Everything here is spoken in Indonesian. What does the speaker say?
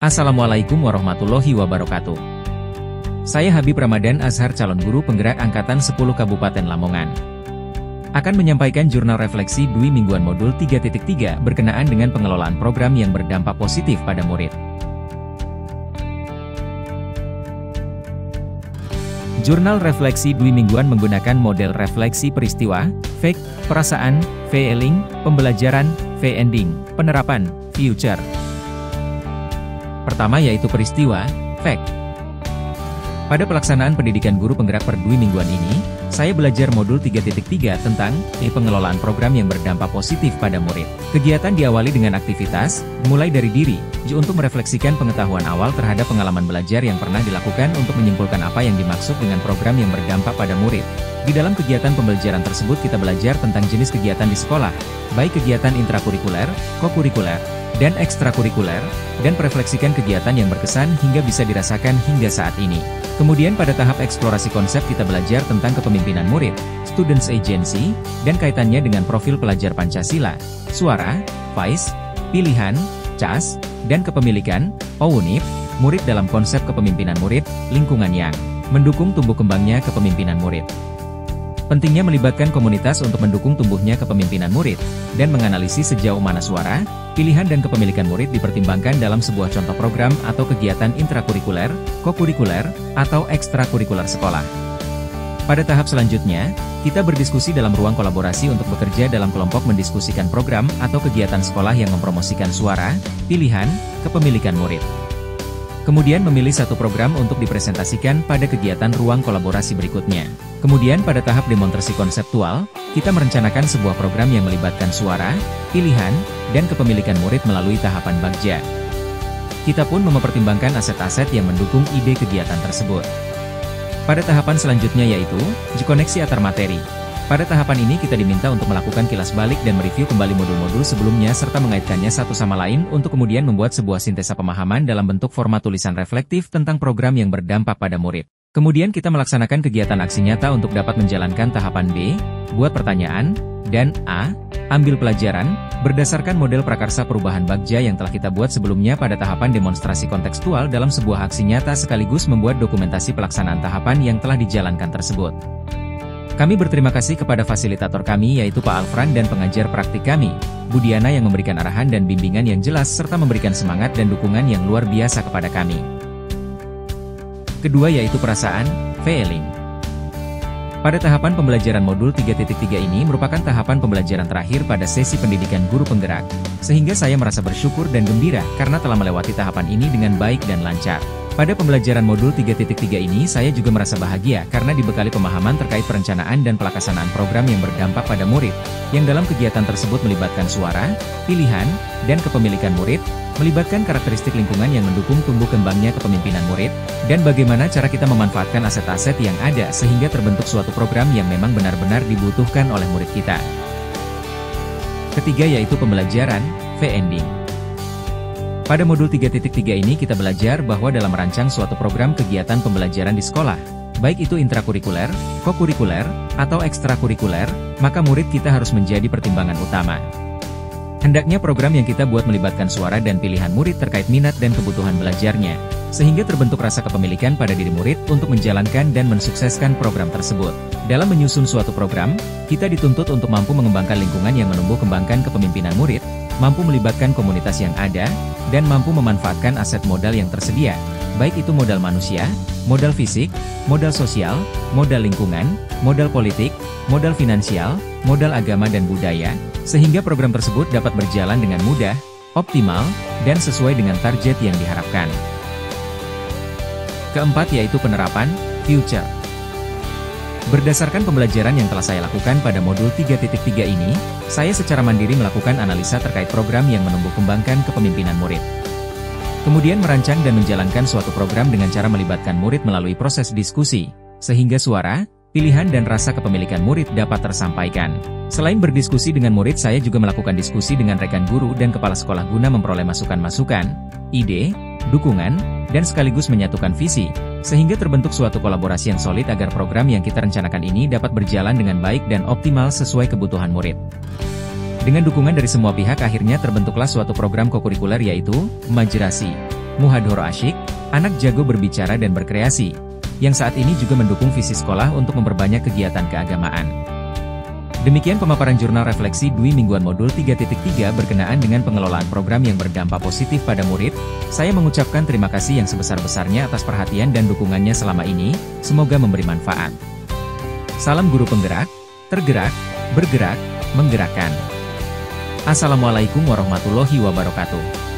Assalamualaikum warahmatullahi wabarakatuh. Saya Habib Ramadan Azhar, calon guru penggerak Angkatan 10 Kabupaten Lamongan. Akan menyampaikan jurnal refleksi Dwi Mingguan Modul 3.3 berkenaan dengan pengelolaan program yang berdampak positif pada murid. Jurnal refleksi Dwi Mingguan menggunakan model refleksi peristiwa, fact, perasaan, feeling, pembelajaran, ending, penerapan, future. Pertama yaitu peristiwa, fact. Pada pelaksanaan pendidikan guru penggerak per Dwi Mingguan ini, saya belajar modul 3.3 tentang pengelolaan program yang berdampak positif pada murid. Kegiatan diawali dengan aktivitas, mulai dari diri, untuk merefleksikan pengetahuan awal terhadap pengalaman belajar yang pernah dilakukan untuk menyimpulkan apa yang dimaksud dengan program yang berdampak pada murid. Di dalam kegiatan pembelajaran tersebut kita belajar tentang jenis kegiatan di sekolah, baik kegiatan intrakurikuler, kokurikuler, dan ekstrakurikuler, dan merefleksikan kegiatan yang berkesan hingga bisa dirasakan hingga saat ini. Kemudian pada tahap eksplorasi konsep kita belajar tentang kepemimpinan murid, students agency, dan kaitannya dengan profil pelajar Pancasila, suara, voice, pilihan, CAS, dan kepemilikan, POUNIP, murid dalam konsep kepemimpinan murid, lingkungan yang mendukung tumbuh kembangnya kepemimpinan murid. Pentingnya melibatkan komunitas untuk mendukung tumbuhnya kepemimpinan murid, dan menganalisis sejauh mana suara, pilihan dan kepemilikan murid dipertimbangkan dalam sebuah contoh program atau kegiatan intrakurikuler, kokurikuler, atau ekstrakurikuler sekolah. Pada tahap selanjutnya, kita berdiskusi dalam ruang kolaborasi untuk bekerja dalam kelompok mendiskusikan program atau kegiatan sekolah yang mempromosikan suara, pilihan, kepemilikan murid. Kemudian memilih satu program untuk dipresentasikan pada kegiatan ruang kolaborasi berikutnya. Kemudian pada tahap demonstrasi konseptual, kita merencanakan sebuah program yang melibatkan suara, pilihan, dan kepemilikan murid melalui tahapan bagja. Kita pun mempertimbangkan aset-aset yang mendukung ide kegiatan tersebut. Pada tahapan selanjutnya yaitu, koneksi antar materi. Pada tahapan ini kita diminta untuk melakukan kilas balik dan mereview kembali modul-modul sebelumnya serta mengaitkannya satu sama lain untuk kemudian membuat sebuah sintesa pemahaman dalam bentuk format tulisan reflektif tentang program yang berdampak pada murid. Kemudian kita melaksanakan kegiatan aksi nyata untuk dapat menjalankan tahapan B, buat pertanyaan, dan A, ambil pelajaran, berdasarkan model prakarsa perubahan bagja yang telah kita buat sebelumnya pada tahapan demonstrasi kontekstual dalam sebuah aksi nyata sekaligus membuat dokumentasi pelaksanaan tahapan yang telah dijalankan tersebut. Kami berterima kasih kepada fasilitator kami yaitu Pak Alfran dan pengajar praktik kami, Budiana yang memberikan arahan dan bimbingan yang jelas serta memberikan semangat dan dukungan yang luar biasa kepada kami. Kedua yaitu perasaan, feeling. Pada tahapan pembelajaran modul 3.3 ini merupakan tahapan pembelajaran terakhir pada sesi pendidikan guru penggerak, sehingga saya merasa bersyukur dan gembira karena telah melewati tahapan ini dengan baik dan lancar. Pada pembelajaran modul 3.3 ini saya juga merasa bahagia karena dibekali pemahaman terkait perencanaan dan pelaksanaan program yang berdampak pada murid, yang dalam kegiatan tersebut melibatkan suara, pilihan, dan kepemilikan murid, melibatkan karakteristik lingkungan yang mendukung tumbuh kembangnya kepemimpinan murid, dan bagaimana cara kita memanfaatkan aset-aset yang ada sehingga terbentuk suatu program yang memang benar-benar dibutuhkan oleh murid kita. Ketiga yaitu pembelajaran, ending. Pada modul 3.3 ini kita belajar bahwa dalam merancang suatu program kegiatan pembelajaran di sekolah, baik itu intrakurikuler, kokurikuler, atau ekstrakurikuler, maka murid kita harus menjadi pertimbangan utama. Hendaknya program yang kita buat melibatkan suara dan pilihan murid terkait minat dan kebutuhan belajarnya, sehingga terbentuk rasa kepemilikan pada diri murid untuk menjalankan dan mensukseskan program tersebut. Dalam menyusun suatu program, kita dituntut untuk mampu mengembangkan lingkungan yang menumbuh kembangkan kepemimpinan murid, mampu melibatkan komunitas yang ada, dan mampu memanfaatkan aset modal yang tersedia, baik itu modal manusia, modal fisik, modal sosial, modal lingkungan, modal politik, modal finansial, modal agama dan budaya, sehingga program tersebut dapat berjalan dengan mudah, optimal, dan sesuai dengan target yang diharapkan. Keempat yaitu penerapan, future. Berdasarkan pembelajaran yang telah saya lakukan pada modul 3.3 ini, saya secara mandiri melakukan analisa terkait program yang menumbuh kembangkan kepemimpinan murid. Kemudian merancang dan menjalankan suatu program dengan cara melibatkan murid melalui proses diskusi, sehingga suara, pilihan dan rasa kepemilikan murid dapat tersampaikan. Selain berdiskusi dengan murid, saya juga melakukan diskusi dengan rekan guru dan kepala sekolah guna memperoleh masukan-masukan, ide, dukungan, dan sekaligus menyatukan visi, sehingga terbentuk suatu kolaborasi yang solid agar program yang kita rencanakan ini dapat berjalan dengan baik dan optimal sesuai kebutuhan murid. Dengan dukungan dari semua pihak akhirnya terbentuklah suatu program kokurikuler yaitu Majerasi. Muhadhoro Asyik, anak jago berbicara dan berkreasi, yang saat ini juga mendukung visi sekolah untuk memperbanyak kegiatan keagamaan. Demikian pemaparan jurnal refleksi Dwi Mingguan Modul 3.3 berkenaan dengan pengelolaan program yang berdampak positif pada murid. Saya mengucapkan terima kasih yang sebesar-besarnya atas perhatian dan dukungannya selama ini, semoga memberi manfaat. Salam guru penggerak, tergerak, bergerak, menggerakkan. Assalamualaikum warahmatullahi wabarakatuh.